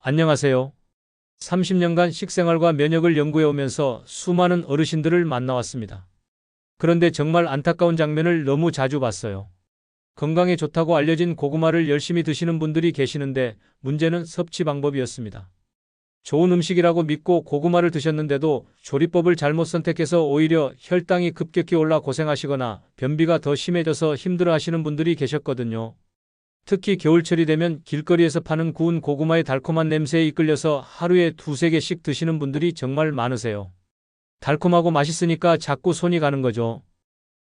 안녕하세요. 30년간 식생활과 면역을 연구해 오면서 수많은 어르신들을 만나왔습니다. 그런데 정말 안타까운 장면을 너무 자주 봤어요. 건강에 좋다고 알려진 고구마를 열심히 드시는 분들이 계시는데 문제는 섭취 방법이었습니다. 좋은 음식이라고 믿고 고구마를 드셨는데도 조리법을 잘못 선택해서 오히려 혈당이 급격히 올라 고생하시거나 변비가 더 심해져서 힘들어 하시는 분들이 계셨거든요. 특히 겨울철이 되면 길거리에서 파는 구운 고구마의 달콤한 냄새에 이끌려서 하루에 두세 개씩 드시는 분들이 정말 많으세요. 달콤하고 맛있으니까 자꾸 손이 가는 거죠.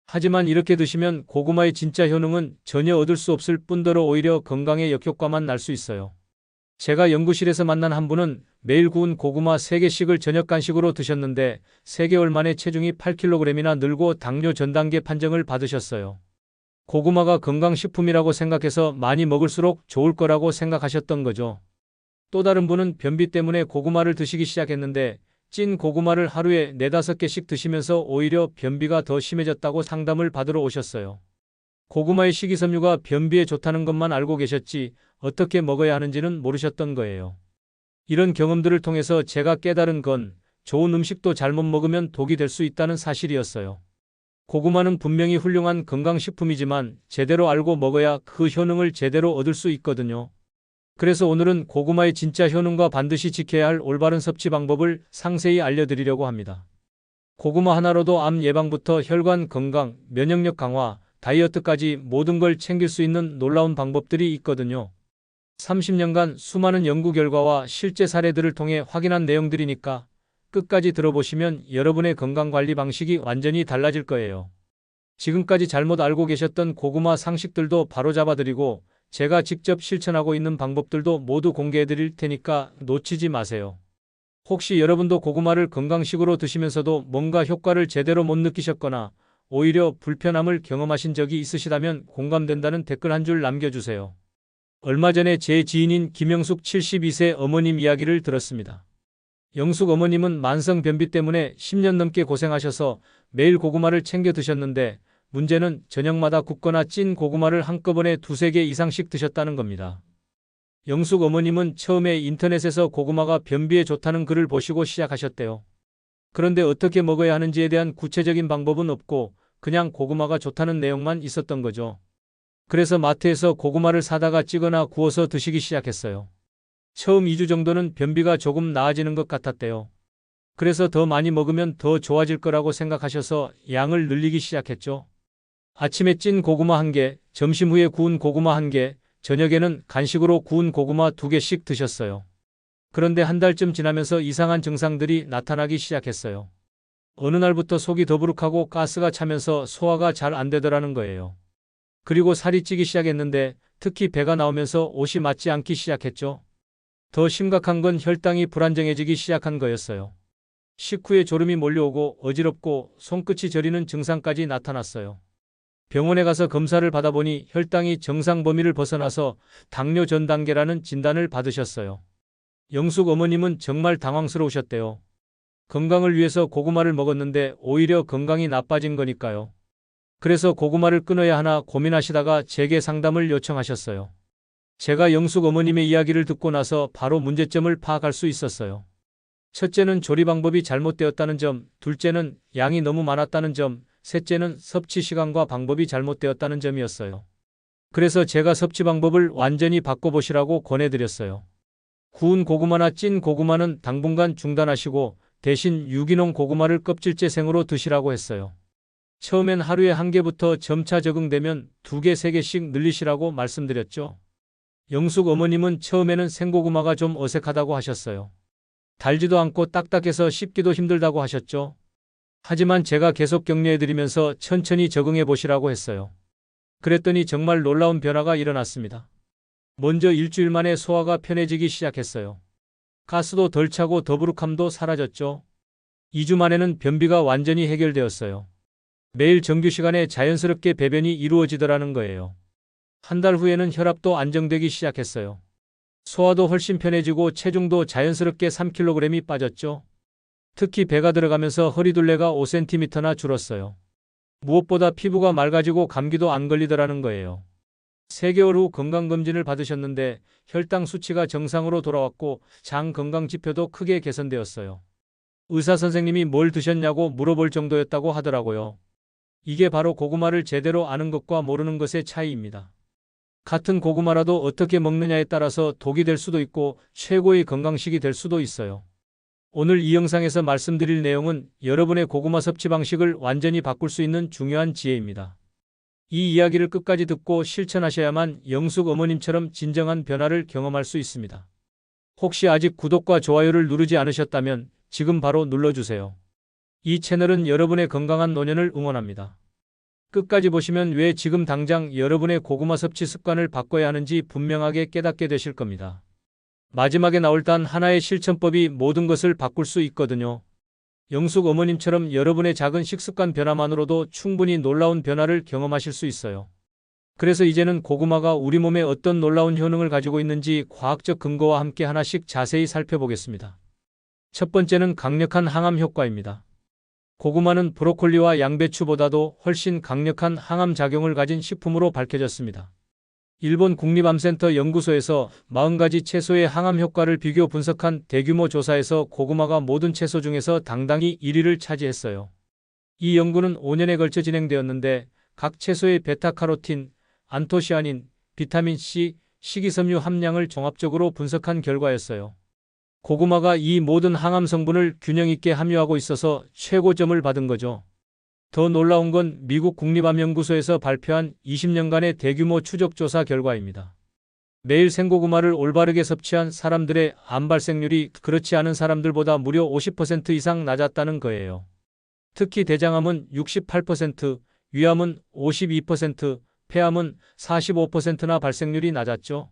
하지만 이렇게 드시면 고구마의 진짜 효능은 전혀 얻을 수 없을 뿐더러 오히려 건강에 역효과만 날 수 있어요. 제가 연구실에서 만난 한 분은 매일 구운 고구마 3개씩을 저녁 간식으로 드셨는데 3개월 만에 체중이 8kg이나 늘고 당뇨 전 단계 판정을 받으셨어요. 고구마가 건강식품이라고 생각해서 많이 먹을수록 좋을 거라고 생각하셨던 거죠. 또 다른 분은 변비 때문에 고구마를 드시기 시작했는데 찐 고구마를 하루에 4~5개씩 드시면서 오히려 변비가 더 심해졌다고 상담을 받으러 오셨어요. 고구마의 식이섬유가 변비에 좋다는 것만 알고 계셨지 어떻게 먹어야 하는지는 모르셨던 거예요. 이런 경험들을 통해서 제가 깨달은 건 좋은 음식도 잘못 먹으면 독이 될 수 있다는 사실이었어요. 고구마는 분명히 훌륭한 건강식품이지만 제대로 알고 먹어야 그 효능을 제대로 얻을 수 있거든요. 그래서 오늘은 고구마의 진짜 효능과 반드시 지켜야 할 올바른 섭취 방법을 상세히 알려드리려고 합니다. 고구마 하나로도 암 예방부터 혈관 건강, 면역력 강화, 다이어트까지 모든 걸 챙길 수 있는 놀라운 방법들이 있거든요. 30년간 수많은 연구 결과와 실제 사례들을 통해 확인한 내용들이니까 끝까지 들어보시면 여러분의 건강관리 방식이 완전히 달라질 거예요. 지금까지 잘못 알고 계셨던 고구마 상식들도 바로잡아드리고 제가 직접 실천하고 있는 방법들도 모두 공개해드릴 테니까 놓치지 마세요. 혹시 여러분도 고구마를 건강식으로 드시면서도 뭔가 효과를 제대로 못 느끼셨거나 오히려 불편함을 경험하신 적이 있으시다면 공감된다는 댓글 한 줄 남겨주세요. 얼마 전에 제 지인인 김영숙 72세 어머님 이야기를 들었습니다. 영숙 어머님은 만성 변비 때문에 10년 넘게 고생하셔서 매일 고구마를 챙겨 드셨는데 문제는 저녁마다 굽거나 찐 고구마를 한꺼번에 2~3개 이상씩 드셨다는 겁니다. 영숙 어머님은 처음에 인터넷에서 고구마가 변비에 좋다는 글을 보시고 시작하셨대요. 그런데 어떻게 먹어야 하는지에 대한 구체적인 방법은 없고 그냥 고구마가 좋다는 내용만 있었던 거죠. 그래서 마트에서 고구마를 사다가 찌거나 구워서 드시기 시작했어요. 처음 2주 정도는 변비가 조금 나아지는 것 같았대요. 그래서 더 많이 먹으면 더 좋아질 거라고 생각하셔서 양을 늘리기 시작했죠. 아침에 찐 고구마 1개, 점심 후에 구운 고구마 1개, 저녁에는 간식으로 구운 고구마 2개씩 드셨어요. 그런데 한 달쯤 지나면서 이상한 증상들이 나타나기 시작했어요. 어느 날부터 속이 더부룩하고 가스가 차면서 소화가 잘 안 되더라는 거예요. 그리고 살이 찌기 시작했는데 특히 배가 나오면서 옷이 맞지 않기 시작했죠. 더 심각한 건 혈당이 불안정해지기 시작한 거였어요. 식후에 졸음이 몰려오고 어지럽고 손끝이 저리는 증상까지 나타났어요. 병원에 가서 검사를 받아보니 혈당이 정상 범위를 벗어나서 당뇨 전 단계라는 진단을 받으셨어요. 영숙 어머님은 정말 당황스러우셨대요. 건강을 위해서 고구마를 먹었는데 오히려 건강이 나빠진 거니까요. 그래서 고구마를 끊어야 하나 고민하시다가 제게 상담을 요청하셨어요. 제가 영숙 어머님의 이야기를 듣고 나서 바로 문제점을 파악할 수 있었어요. 첫째는 조리 방법이 잘못되었다는 점, 둘째는 양이 너무 많았다는 점, 셋째는 섭취 시간과 방법이 잘못되었다는 점이었어요. 그래서 제가 섭취 방법을 완전히 바꿔보시라고 권해드렸어요. 구운 고구마나 찐 고구마는 당분간 중단하시고 대신 유기농 고구마를 껍질째 생으로 드시라고 했어요. 처음엔 하루에 1개부터 점차 적응되면 2개, 3개씩 늘리시라고 말씀드렸죠. 영숙 어머님은 처음에는 생고구마가 좀 어색하다고 하셨어요. 달지도 않고 딱딱해서 씹기도 힘들다고 하셨죠. 하지만 제가 계속 격려해드리면서 천천히 적응해 보시라고 했어요. 그랬더니 정말 놀라운 변화가 일어났습니다. 먼저 일주일 만에 소화가 편해지기 시작했어요. 가스도 덜 차고 더부룩함도 사라졌죠. 2주 만에는 변비가 완전히 해결되었어요. 매일 정규 시간에 자연스럽게 배변이 이루어지더라는 거예요. 한 달 후에는 혈압도 안정되기 시작했어요. 소화도 훨씬 편해지고 체중도 자연스럽게 3kg이 빠졌죠. 특히 배가 들어가면서 허리둘레가 5cm나 줄었어요. 무엇보다 피부가 맑아지고 감기도 안 걸리더라는 거예요. 3개월 후 건강검진을 받으셨는데 혈당 수치가 정상으로 돌아왔고 장 건강 지표도 크게 개선되었어요. 의사 선생님이 뭘 드셨냐고 물어볼 정도였다고 하더라고요. 이게 바로 고구마를 제대로 아는 것과 모르는 것의 차이입니다. 같은 고구마라도 어떻게 먹느냐에 따라서 독이 될 수도 있고 최고의 건강식이 될 수도 있어요. 오늘 이 영상에서 말씀드릴 내용은 여러분의 고구마 섭취 방식을 완전히 바꿀 수 있는 중요한 지혜입니다. 이 이야기를 끝까지 듣고 실천하셔야만 영숙 어머님처럼 진정한 변화를 경험할 수 있습니다. 혹시 아직 구독과 좋아요를 누르지 않으셨다면 지금 바로 눌러주세요. 이 채널은 여러분의 건강한 노년을 응원합니다. 끝까지 보시면 왜 지금 당장 여러분의 고구마 섭취 습관을 바꿔야 하는지 분명하게 깨닫게 되실 겁니다. 마지막에 나올 단 하나의 실천법이 모든 것을 바꿀 수 있거든요. 영숙 어머님처럼 여러분의 작은 식습관 변화만으로도 충분히 놀라운 변화를 경험하실 수 있어요. 그래서 이제는 고구마가 우리 몸에 어떤 놀라운 효능을 가지고 있는지 과학적 근거와 함께 하나씩 자세히 살펴보겠습니다. 첫 번째는 강력한 항암 효과입니다. 고구마는 브로콜리와 양배추보다도 훨씬 강력한 항암 작용을 가진 식품으로 밝혀졌습니다. 일본 국립암센터 연구소에서 40가지 채소의 항암 효과를 비교 분석한 대규모 조사에서 고구마가 모든 채소 중에서 당당히 1위를 차지했어요. 이 연구는 5년에 걸쳐 진행되었는데 각 채소의 베타카로틴, 안토시아닌, 비타민C, 식이섬유 함량을 종합적으로 분석한 결과였어요. 고구마가 이 모든 항암 성분을 균형 있게 함유하고 있어서 최고점을 받은 거죠. 더 놀라운 건 미국 국립암연구소에서 발표한 20년간의 대규모 추적 조사 결과입니다. 매일 생고구마를 올바르게 섭취한 사람들의 암 발생률이 그렇지 않은 사람들보다 무려 50% 이상 낮았다는 거예요. 특히 대장암은 68%, 위암은 52%, 폐암은 45%나 발생률이 낮았죠.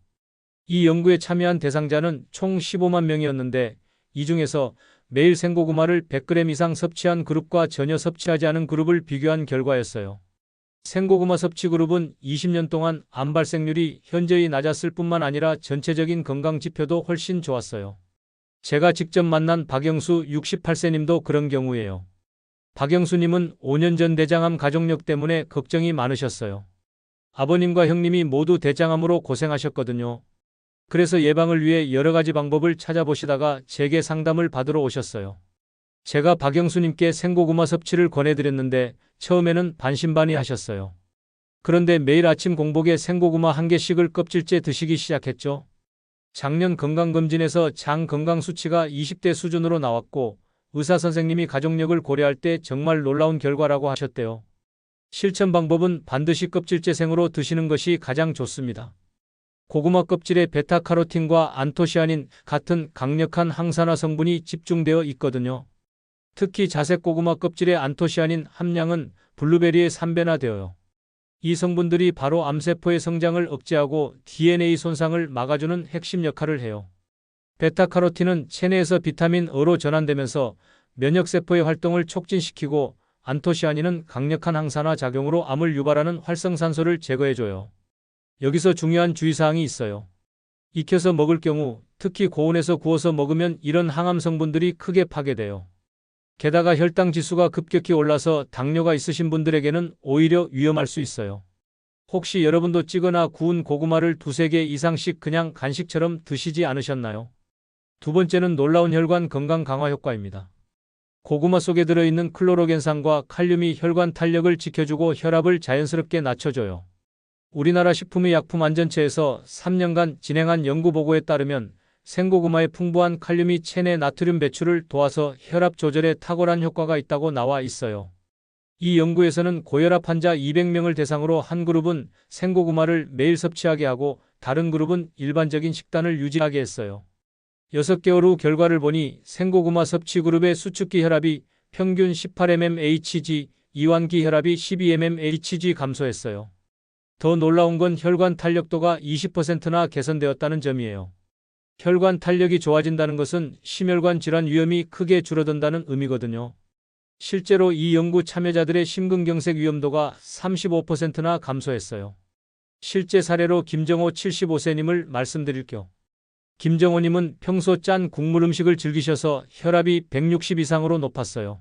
이 연구에 참여한 대상자는 총 15만 명이었는데 이 중에서 매일 생고구마를 100g 이상 섭취한 그룹과 전혀 섭취하지 않은 그룹을 비교한 결과였어요. 생고구마 섭취 그룹은 20년 동안 암 발생률이 현저히 낮았을 뿐만 아니라 전체적인 건강 지표도 훨씬 좋았어요. 제가 직접 만난 박영수 68세님도 그런 경우예요. 박영수님은 5년 전 대장암 가족력 때문에 걱정이 많으셨어요. 아버님과 형님이 모두 대장암으로 고생하셨거든요. 그래서 예방을 위해 여러 가지 방법을 찾아보시다가 제게 상담을 받으러 오셨어요. 제가 박영수님께 생고구마 섭취를 권해드렸는데 처음에는 반신반의하셨어요. 그런데 매일 아침 공복에 생고구마 1개씩을 껍질째 드시기 시작했죠. 작년 건강검진에서 장 건강 수치가 20대 수준으로 나왔고 의사 선생님이 가족력을 고려할 때 정말 놀라운 결과라고 하셨대요. 실천 방법은 반드시 껍질째 생으로 드시는 것이 가장 좋습니다. 고구마 껍질에 베타카로틴과 안토시아닌 같은 강력한 항산화 성분이 집중되어 있거든요. 특히 자색 고구마 껍질의 안토시아닌 함량은 블루베리의 3배나 되어요. 이 성분들이 바로 암세포의 성장을 억제하고 DNA 손상을 막아주는 핵심 역할을 해요. 베타카로틴은 체내에서 비타민 E로 전환되면서 면역세포의 활동을 촉진시키고 안토시아닌은 강력한 항산화 작용으로 암을 유발하는 활성산소를 제거해줘요. 여기서 중요한 주의사항이 있어요. 익혀서 먹을 경우, 특히 고온에서 구워서 먹으면 이런 항암 성분들이 크게 파괴돼요. 게다가 혈당 지수가 급격히 올라서 당뇨가 있으신 분들에게는 오히려 위험할 수 있어요. 혹시 여러분도 찌거나 구운 고구마를 2~3개 이상씩 그냥 간식처럼 드시지 않으셨나요? 두 번째는 놀라운 혈관 건강 강화 효과입니다. 고구마 속에 들어있는 클로로겐산과 칼륨이 혈관 탄력을 지켜주고 혈압을 자연스럽게 낮춰줘요. 우리나라 식품의약품안전처에서 3년간 진행한 연구 보고에 따르면 생고구마의 풍부한 칼륨이 체내 나트륨 배출을 도와서 혈압 조절에 탁월한 효과가 있다고 나와 있어요. 이 연구에서는 고혈압 환자 200명을 대상으로 한 그룹은 생고구마를 매일 섭취하게 하고 다른 그룹은 일반적인 식단을 유지하게 했어요. 6개월 후 결과를 보니 생고구마 섭취 그룹의 수축기 혈압이 평균 18mmHg, 이완기 혈압이 12mmHg 감소했어요. 더 놀라운 건 혈관 탄력도가 20%나 개선되었다는 점이에요. 혈관 탄력이 좋아진다는 것은 심혈관 질환 위험이 크게 줄어든다는 의미거든요. 실제로 이 연구 참여자들의 심근경색 위험도가 35%나 감소했어요. 실제 사례로 김정호 75세님을 말씀드릴게요. 김정호님은 평소 짠 국물 음식을 즐기셔서 혈압이 160 이상으로 높았어요.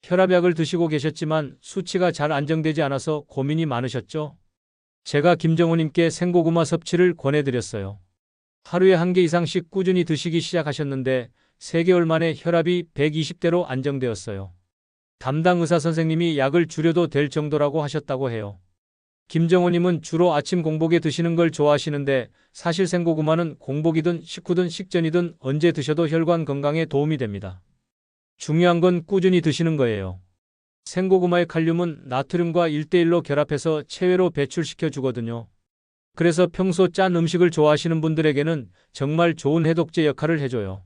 혈압약을 드시고 계셨지만 수치가 잘 안정되지 않아서 고민이 많으셨죠? 제가 김정호님께 생고구마 섭취를 권해드렸어요. 하루에 1개 이상씩 꾸준히 드시기 시작하셨는데 3개월 만에 혈압이 120대로 안정되었어요. 담당 의사 선생님이 약을 줄여도 될 정도라고 하셨다고 해요. 김정호님은 주로 아침 공복에 드시는 걸 좋아하시는데 사실 생고구마는 공복이든 식후든 식전이든 언제 드셔도 혈관 건강에 도움이 됩니다. 중요한 건 꾸준히 드시는 거예요. 생고구마의 칼륨은 나트륨과 1대1로 결합해서 체외로 배출시켜 주거든요. 그래서 평소 짠 음식을 좋아하시는 분들에게는 정말 좋은 해독제 역할을 해줘요.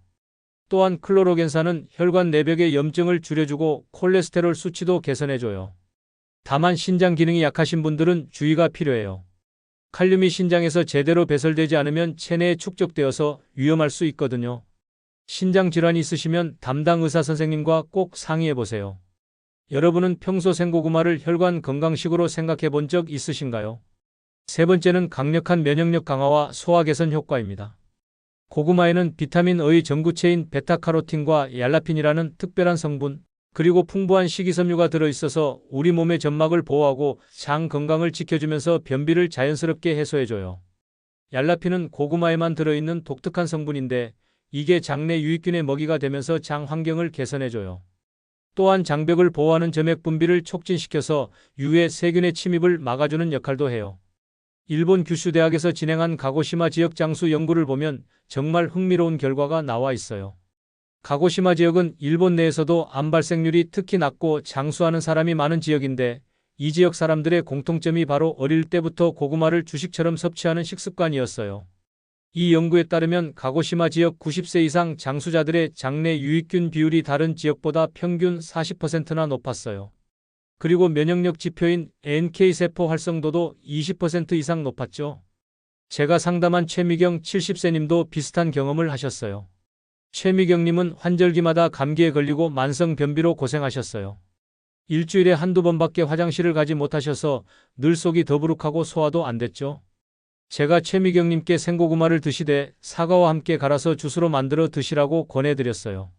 또한 클로로겐산은 혈관 내벽의 염증을 줄여주고 콜레스테롤 수치도 개선해줘요. 다만 신장 기능이 약하신 분들은 주의가 필요해요. 칼륨이 신장에서 제대로 배설되지 않으면 체내에 축적되어서 위험할 수 있거든요. 신장 질환이 있으시면 담당 의사 선생님과 꼭 상의해 보세요. 여러분은 평소 생고구마를 혈관 건강식으로 생각해 본 적 있으신가요? 세 번째는 강력한 면역력 강화와 소화 개선 효과입니다. 고구마에는 비타민 E의 전구체인 베타카로틴과 얄라핀이라는 특별한 성분, 그리고 풍부한 식이섬유가 들어있어서 우리 몸의 점막을 보호하고 장 건강을 지켜주면서 변비를 자연스럽게 해소해줘요. 얄라핀은 고구마에만 들어있는 독특한 성분인데 이게 장내 유익균의 먹이가 되면서 장 환경을 개선해줘요. 또한 장벽을 보호하는 점액 분비를 촉진시켜서 유해 세균의 침입을 막아주는 역할도 해요. 일본 규슈 대학에서 진행한 가고시마 지역 장수 연구를 보면 정말 흥미로운 결과가 나와 있어요. 가고시마 지역은 일본 내에서도 암 발생률이 특히 낮고 장수하는 사람이 많은 지역인데 이 지역 사람들의 공통점이 바로 어릴 때부터 고구마를 주식처럼 섭취하는 식습관이었어요. 이 연구에 따르면 가고시마 지역 90세 이상 장수자들의 장내 유익균 비율이 다른 지역보다 평균 40%나 높았어요. 그리고 면역력 지표인 NK세포 활성도도 20% 이상 높았죠. 제가 상담한 최미경 70세님도 비슷한 경험을 하셨어요. 최미경님은 환절기마다 감기에 걸리고 만성 변비로 고생하셨어요. 일주일에 한두 번밖에 화장실을 가지 못하셔서 늘 속이 더부룩하고 소화도 안 됐죠. 제가 최미경님께 생고구마를 드시되 사과와 함께 갈아서 주스로 만들어 드시라고 권해드렸어요.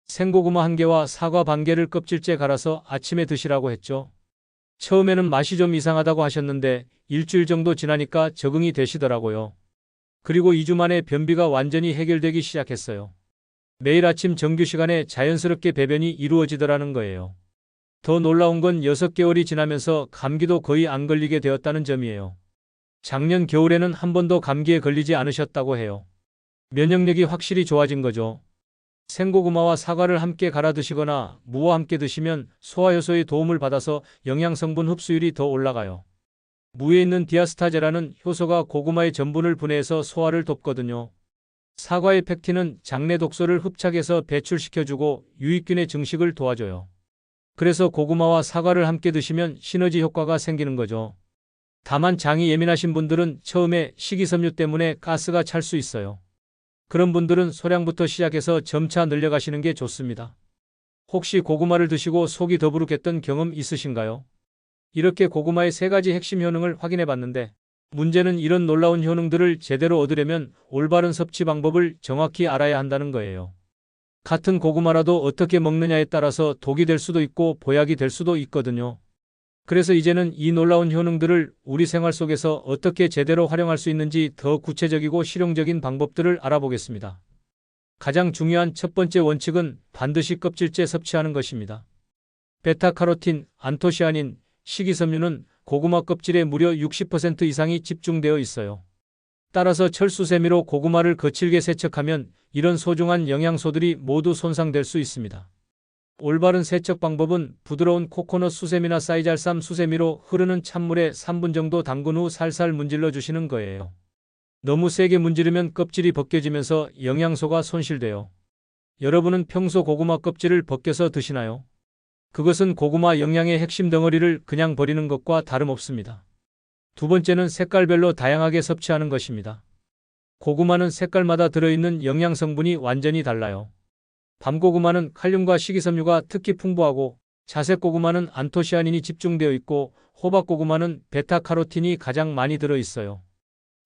생고구마 1개와 사과 반 개를 껍질째 갈아서 아침에 드시라고 했죠. 처음에는 맛이 좀 이상하다고 하셨는데 일주일 정도 지나니까 적응이 되시더라고요. 그리고 2주 만에 변비가 완전히 해결되기 시작했어요. 매일 아침 정규 시간에 자연스럽게 배변이 이루어지더라는 거예요. 더 놀라운 건 6개월이 지나면서 감기도 거의 안 걸리게 되었다는 점이에요. 작년 겨울에는 한 번도 감기에 걸리지 않으셨다고 해요. 면역력이 확실히 좋아진 거죠. 생고구마와 사과를 함께 갈아 드시거나 무와 함께 드시면 소화효소의 도움을 받아서 영양성분 흡수율이 더 올라가요. 무에 있는 디아스타제라는 효소가 고구마의 전분을 분해해서 소화를 돕거든요. 사과의 펙틴은 장내 독소를 흡착해서 배출시켜주고 유익균의 증식을 도와줘요. 그래서 고구마와 사과를 함께 드시면 시너지 효과가 생기는 거죠. 다만 장이 예민하신 분들은 처음에 식이섬유 때문에 가스가 찰 수 있어요. 그런 분들은 소량부터 시작해서 점차 늘려가시는 게 좋습니다. 혹시 고구마를 드시고 속이 더부룩했던 경험 있으신가요? 이렇게 고구마의 3가지 핵심 효능을 확인해 봤는데 문제는 이런 놀라운 효능들을 제대로 얻으려면 올바른 섭취 방법을 정확히 알아야 한다는 거예요. 같은 고구마라도 어떻게 먹느냐에 따라서 독이 될 수도 있고 보약이 될 수도 있거든요. 그래서 이제는 이 놀라운 효능들을 우리 생활 속에서 어떻게 제대로 활용할 수 있는지 더 구체적이고 실용적인 방법들을 알아보겠습니다. 가장 중요한 첫 번째 원칙은 반드시 껍질째 섭취하는 것입니다. 베타카로틴, 안토시아닌, 식이섬유는 고구마 껍질에 무려 60% 이상이 집중되어 있어요. 따라서 철수세미로 고구마를 거칠게 세척하면 이런 소중한 영양소들이 모두 손상될 수 있습니다. 올바른 세척 방법은 부드러운 코코넛 수세미나 쌀쌀쌈 수세미로 흐르는 찬물에 3분 정도 담근 후 살살 문질러 주시는 거예요. 너무 세게 문지르면 껍질이 벗겨지면서 영양소가 손실돼요. 여러분은 평소 고구마 껍질을 벗겨서 드시나요? 그것은 고구마 영양의 핵심 덩어리를 그냥 버리는 것과 다름없습니다. 두 번째는 색깔별로 다양하게 섭취하는 것입니다. 고구마는 색깔마다 들어있는 영양 성분이 완전히 달라요. 밤고구마는 칼륨과 식이섬유가 특히 풍부하고 자색고구마는 안토시아닌이 집중되어 있고 호박고구마는 베타카로틴이 가장 많이 들어있어요.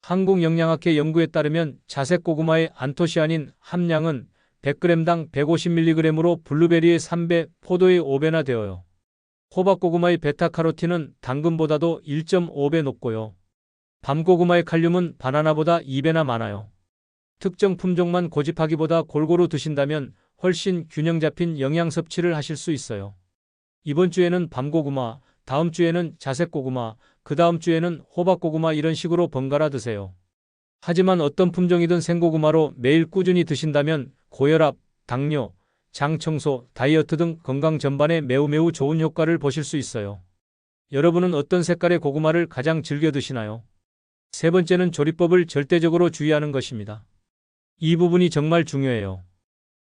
한국영양학회 연구에 따르면 자색고구마의 안토시아닌 함량은 100g당 150mg으로 블루베리의 3배, 포도의 5배나 되어요. 호박고구마의 베타카로틴은 당근보다도 1.5배 높고요. 밤고구마의 칼륨은 바나나보다 2배나 많아요. 특정 품종만 고집하기보다 골고루 드신다면 훨씬 균형 잡힌 영양 섭취를 하실 수 있어요. 이번 주에는 밤고구마, 다음 주에는 자색고구마, 그 다음 주에는 호박고구마 이런 식으로 번갈아 드세요. 하지만 어떤 품종이든 생고구마로 매일 꾸준히 드신다면 고혈압, 당뇨, 장 청소, 다이어트 등 건강 전반에 매우 좋은 효과를 보실 수 있어요. 여러분은 어떤 색깔의 고구마를 가장 즐겨 드시나요? 세 번째는 조리법을 절대적으로 주의하는 것입니다. 이 부분이 정말 중요해요.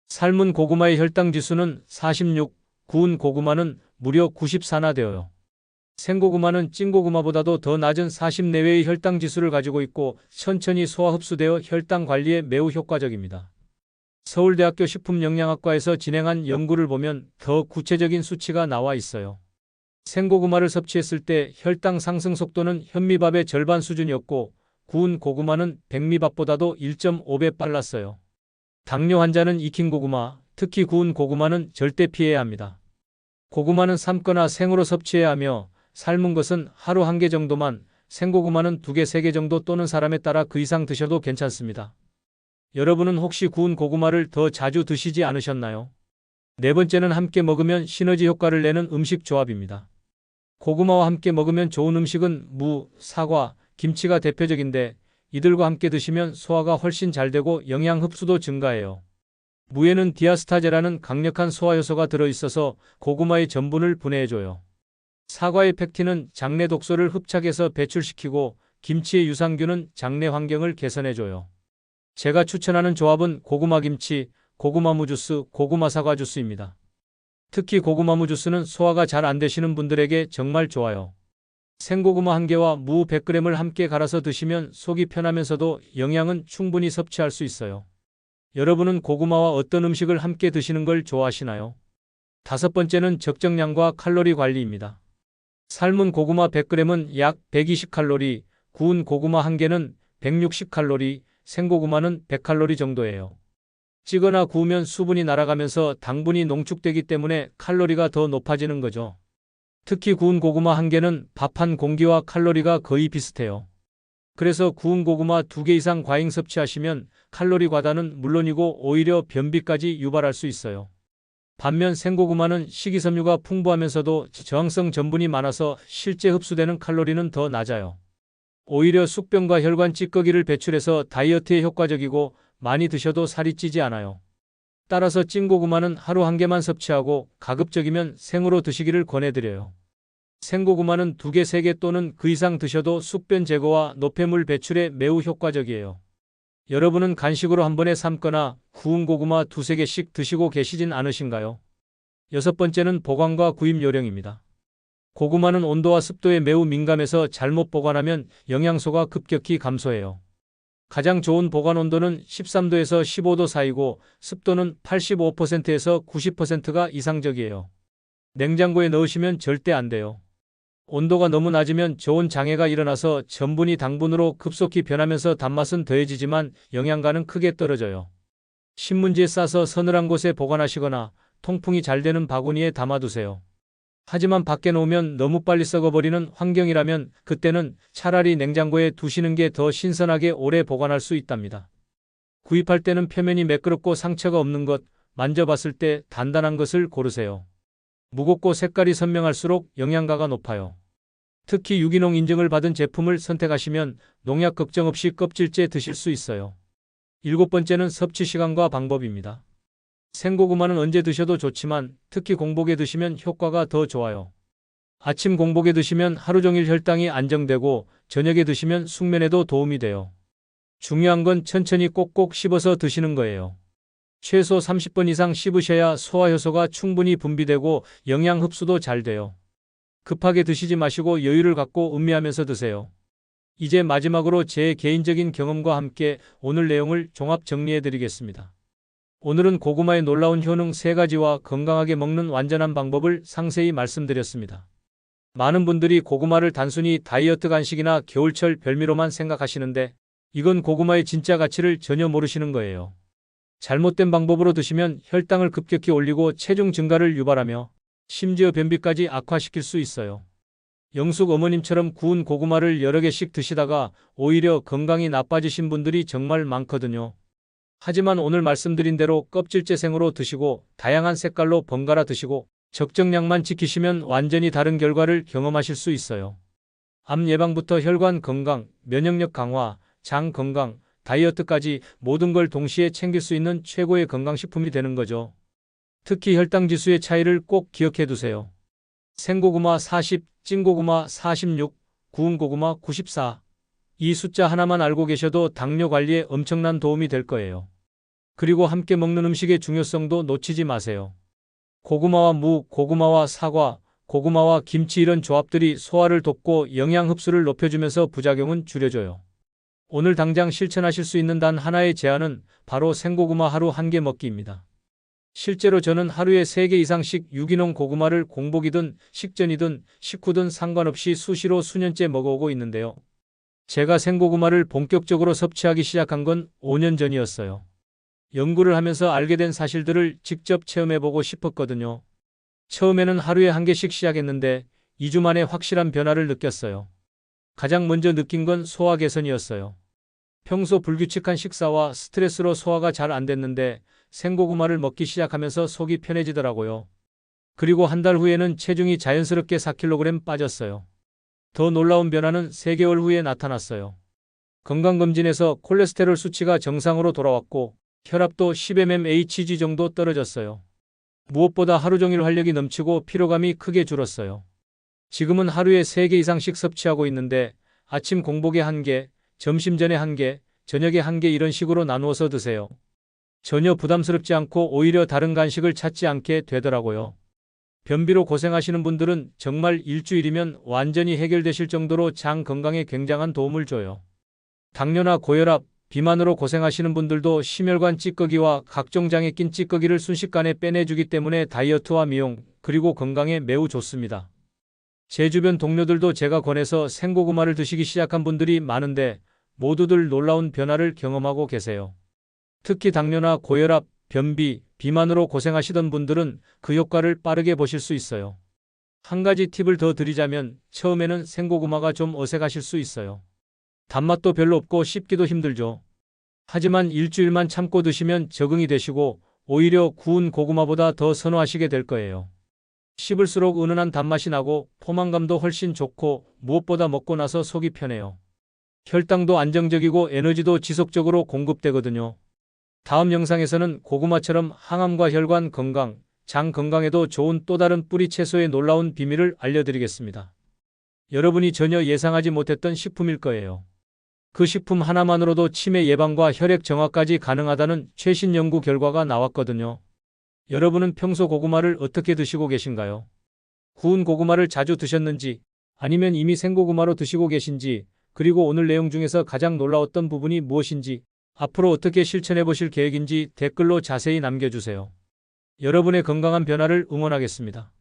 삶은 고구마의 혈당 지수는 46, 구운 고구마는 무려 94나 되어요. 생고구마는 찐고구마보다도 더 낮은 40 내외의 혈당 지수를 가지고 있고 천천히 소화 흡수되어 혈당 관리에 매우 효과적입니다. 서울대학교 식품영양학과에서 진행한 연구를 보면 더 구체적인 수치가 나와 있어요. 생고구마를 섭취했을 때 혈당 상승 속도는 현미밥의 절반 수준이었고 구운 고구마는 백미밥보다도 1.5배 빨랐어요. 당뇨 환자는 익힌 고구마, 특히 구운 고구마는 절대 피해야 합니다. 고구마는 삶거나 생으로 섭취해야 하며 삶은 것은 하루 1개 정도만, 생고구마는 2개, 3개 정도 또는 사람에 따라 그 이상 드셔도 괜찮습니다. 여러분은 혹시 구운 고구마를 더 자주 드시지 않으셨나요? 네 번째는 함께 먹으면 시너지 효과를 내는 음식 조합입니다. 고구마와 함께 먹으면 좋은 음식은 무, 사과, 김치가 대표적인데 이들과 함께 드시면 소화가 훨씬 잘 되고 영양 흡수도 증가해요. 무에는 디아스타제라는 강력한 소화 효소가 들어있어서 고구마의 전분을 분해해줘요. 사과의 펙틴은 장내 독소를 흡착해서 배출시키고 김치의 유산균은 장내 환경을 개선해줘요. 제가 추천하는 조합은 고구마김치, 고구마무 주스, 고구마사과 주스입니다. 특히 고구마무 주스는 소화가 잘 안 되시는 분들에게 정말 좋아요. 생고구마 1개와 무 100g을 함께 갈아서 드시면 속이 편하면서도 영양은 충분히 섭취할 수 있어요. 여러분은 고구마와 어떤 음식을 함께 드시는 걸 좋아하시나요? 다섯 번째는 적정량과 칼로리 관리입니다. 삶은 고구마 100g은 약 120칼로리, 구운 고구마 1개는 160칼로리, 생고구마는 100칼로리 정도예요. 찌거나 구우면 수분이 날아가면서 당분이 농축되기 때문에 칼로리가 더 높아지는 거죠. 특히 구운 고구마 1개는 밥 한 공기와 칼로리가 거의 비슷해요. 그래서 구운 고구마 2개 이상 과잉 섭취하시면 칼로리 과다는 물론이고 오히려 변비까지 유발할 수 있어요. 반면 생고구마는 식이섬유가 풍부하면서도 저항성 전분이 많아서 실제 흡수되는 칼로리는 더 낮아요. 오히려 숙변과 혈관 찌꺼기를 배출해서 다이어트에 효과적이고 많이 드셔도 살이 찌지 않아요. 따라서 찐고구마는 하루 1개만 섭취하고 가급적이면 생으로 드시기를 권해드려요. 생고구마는 2개, 3개 또는 그 이상 드셔도 숙변 제거와 노폐물 배출에 매우 효과적이에요. 여러분은 간식으로 한 번에 삶거나 구운 고구마 2, 3개씩 드시고 계시진 않으신가요? 여섯 번째는 보관과 구입 요령입니다. 고구마는 온도와 습도에 매우 민감해서 잘못 보관하면 영양소가 급격히 감소해요. 가장 좋은 보관 온도는 13도에서 15도 사이고 습도는 85%에서 90%가 이상적이에요. 냉장고에 넣으시면 절대 안 돼요. 온도가 너무 낮으면 저온 장애가 일어나서 전분이 당분으로 급속히 변하면서 단맛은 더해지지만 영양가는 크게 떨어져요. 신문지에 싸서 서늘한 곳에 보관하시거나 통풍이 잘 되는 바구니에 담아두세요. 하지만 밖에 놓으면 너무 빨리 썩어버리는 환경이라면 그때는 차라리 냉장고에 두시는 게 더 신선하게 오래 보관할 수 있답니다. 구입할 때는 표면이 매끄럽고 상처가 없는 것, 만져봤을 때 단단한 것을 고르세요. 무겁고 색깔이 선명할수록 영양가가 높아요. 특히 유기농 인증을 받은 제품을 선택하시면 농약 걱정 없이 껍질째 드실 수 있어요. 일곱 번째는 섭취 시간과 방법입니다. 생고구마는 언제 드셔도 좋지만 특히 공복에 드시면 효과가 더 좋아요. 아침 공복에 드시면 하루 종일 혈당이 안정되고 저녁에 드시면 숙면에도 도움이 돼요. 중요한 건 천천히 꼭꼭 씹어서 드시는 거예요. 최소 30번 이상 씹으셔야 소화 효소가 충분히 분비되고 영양 흡수도 잘 돼요. 급하게 드시지 마시고 여유를 갖고 음미하면서 드세요. 이제 마지막으로 제 개인적인 경험과 함께 오늘 내용을 종합 정리해 드리겠습니다. 오늘은 고구마의 놀라운 효능 3가지와 건강하게 먹는 완전한 방법을 상세히 말씀드렸습니다. 많은 분들이 고구마를 단순히 다이어트 간식이나 겨울철 별미로만 생각하시는데 이건 고구마의 진짜 가치를 전혀 모르시는 거예요. 잘못된 방법으로 드시면 혈당을 급격히 올리고 체중 증가를 유발하며 심지어 변비까지 악화시킬 수 있어요. 영숙 어머님처럼 구운 고구마를 여러 개씩 드시다가 오히려 건강이 나빠지신 분들이 정말 많거든요. 하지만 오늘 말씀드린 대로 껍질째 생으로 드시고 다양한 색깔로 번갈아 드시고 적정량만 지키시면 완전히 다른 결과를 경험하실 수 있어요. 암 예방부터 혈관 건강, 면역력 강화, 장 건강, 다이어트까지 모든 걸 동시에 챙길 수 있는 최고의 건강식품이 되는 거죠. 특히 혈당 지수의 차이를 꼭 기억해 두세요. 생고구마 40, 찐고구마 46, 구운 고구마 94. 이 숫자 하나만 알고 계셔도 당뇨 관리에 엄청난 도움이 될 거예요. 그리고 함께 먹는 음식의 중요성도 놓치지 마세요. 고구마와 무, 고구마와 사과, 고구마와 김치 이런 조합들이 소화를 돕고 영양 흡수를 높여주면서 부작용은 줄여줘요. 오늘 당장 실천하실 수 있는 단 하나의 제안은 바로 생고구마 하루 1개 먹기입니다. 실제로 저는 하루에 3개 이상씩 유기농 고구마를 공복이든 식전이든 식후든 상관없이 수시로 수년째 먹어오고 있는데요. 제가 생고구마를 본격적으로 섭취하기 시작한 건 5년 전이었어요. 연구를 하면서 알게 된 사실들을 직접 체험해보고 싶었거든요. 처음에는 하루에 1개씩 시작했는데 2주 만에 확실한 변화를 느꼈어요. 가장 먼저 느낀 건 소화 개선이었어요. 평소 불규칙한 식사와 스트레스로 소화가 잘 안 됐는데 생고구마를 먹기 시작하면서 속이 편해지더라고요. 그리고 한 달 후에는 체중이 자연스럽게 4kg 빠졌어요. 더 놀라운 변화는 3개월 후에 나타났어요. 건강검진에서 콜레스테롤 수치가 정상으로 돌아왔고 혈압도 10mmHg 정도 떨어졌어요. 무엇보다 하루 종일 활력이 넘치고 피로감이 크게 줄었어요. 지금은 하루에 3개 이상씩 섭취하고 있는데 아침 공복에 1개, 점심 전에 1개, 저녁에 1개 이런 식으로 나누어서 드세요. 전혀 부담스럽지 않고 오히려 다른 간식을 찾지 않게 되더라고요. 변비로 고생하시는 분들은 정말 일주일이면 완전히 해결되실 정도로 장 건강에 굉장한 도움을 줘요. 당뇨나 고혈압, 비만으로 고생하시는 분들도 심혈관 찌꺼기와 각종 장에 낀 찌꺼기를 순식간에 빼내주기 때문에 다이어트와 미용, 그리고 건강에 매우 좋습니다. 제 주변 동료들도 제가 권해서 생고구마를 드시기 시작한 분들이 많은데 모두들 놀라운 변화를 경험하고 계세요. 특히 당뇨나 고혈압, 변비, 비만으로 고생하시던 분들은 그 효과를 빠르게 보실 수 있어요. 한 가지 팁을 더 드리자면 처음에는 생고구마가 좀 어색하실 수 있어요. 단맛도 별로 없고 씹기도 힘들죠. 하지만 일주일만 참고 드시면 적응이 되시고 오히려 구운 고구마보다 더 선호하시게 될 거예요. 씹을수록 은은한 단맛이 나고 포만감도 훨씬 좋고 무엇보다 먹고 나서 속이 편해요. 혈당도 안정적이고 에너지도 지속적으로 공급되거든요. 다음 영상에서는 고구마처럼 항암과 혈관 건강, 장 건강에도 좋은 또 다른 뿌리 채소의 놀라운 비밀을 알려드리겠습니다. 여러분이 전혀 예상하지 못했던 식품일 거예요. 그 식품 하나만으로도 치매 예방과 혈액 정화까지 가능하다는 최신 연구 결과가 나왔거든요. 여러분은 평소 고구마를 어떻게 드시고 계신가요? 구운 고구마를 자주 드셨는지, 아니면 이미 생고구마로 드시고 계신지, 그리고 오늘 내용 중에서 가장 놀라웠던 부분이 무엇인지, 앞으로 어떻게 실천해 보실 계획인지 댓글로 자세히 남겨주세요. 여러분의 건강한 변화를 응원하겠습니다.